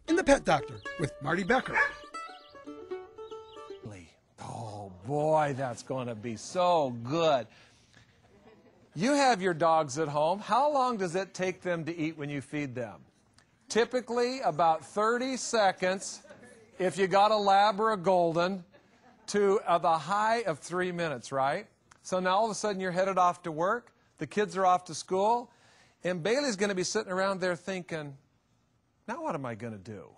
in The Pet Doctor with Marty Becker. Oh boy, that's going to be so good. You have your dogs at home. How long does it take them to eat when you feed them? Typically about 30 seconds if you got a lab or a golden, to the high of 3 minutes, right? So now all of a sudden you're headed off to work, the kids are off to school, and Bailey's going to be sitting around there thinking, now what am I going to do?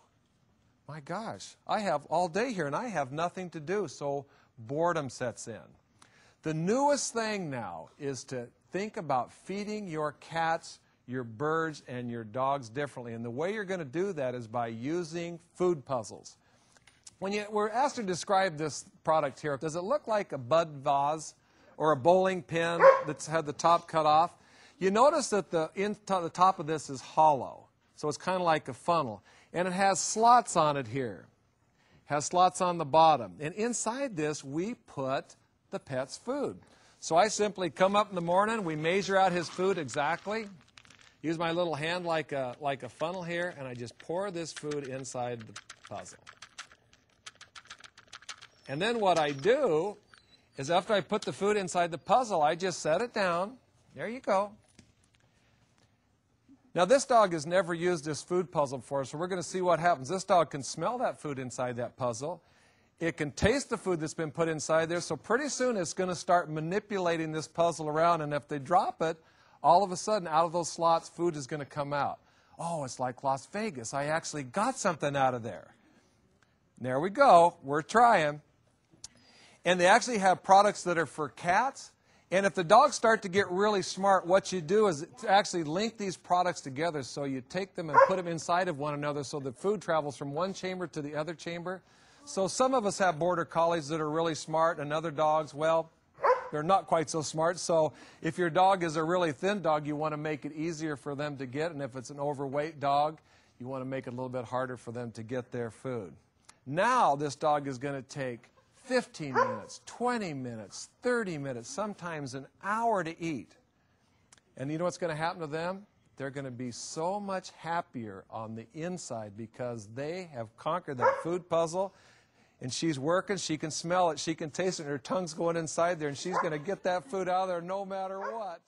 My gosh, I have all day here and I have nothing to do, so boredom sets in. The newest thing now is to think about feeding your cats, your birds, and your dogs differently. And the way you're going to do that is by using food puzzles. When you were asked to describe this product here, does it look like a bud vase or a bowling pin that's had the top cut off? You notice that the top of this is hollow, so it's kind of like a funnel. And it has slots on it here. It has slots on the bottom. And inside this, we put the pet's food. So I simply come up in the morning, we measure out his food exactly, use my little hand like a funnel here, and I just pour this food inside the puzzle. And then what I do is after I put the food inside the puzzle, I just set it down. There you go. Now this dog has never used this food puzzle before, so we're going to see what happens. This dog can smell that food inside that puzzle. It can taste the food that's been put inside there, so pretty soon it's going to start manipulating this puzzle around, and if they drop it, all of a sudden out of those slots, food is going to come out. Oh, it's like Las Vegas. I actually got something out of there. There we go. We're trying. And they actually have products that are for cats. And if the dogs start to get really smart, what you do is to actually link these products together. So you take them and put them inside of one another so the food travels from one chamber to the other chamber. So some of us have border collies that are really smart, and other dogs, well, they're not quite so smart. So if your dog is a really thin dog, you want to make it easier for them to get. And if it's an overweight dog, you want to make it a little bit harder for them to get their food. Now this dog is going to take 15 minutes, 20 minutes, 30 minutes, sometimes an hour to eat. And you know what's going to happen to them? They're going to be so much happier on the inside because they have conquered that food puzzle. And she's working, she can smell it, she can taste it, and her tongue's going inside there, and she's going to get that food out of there no matter what.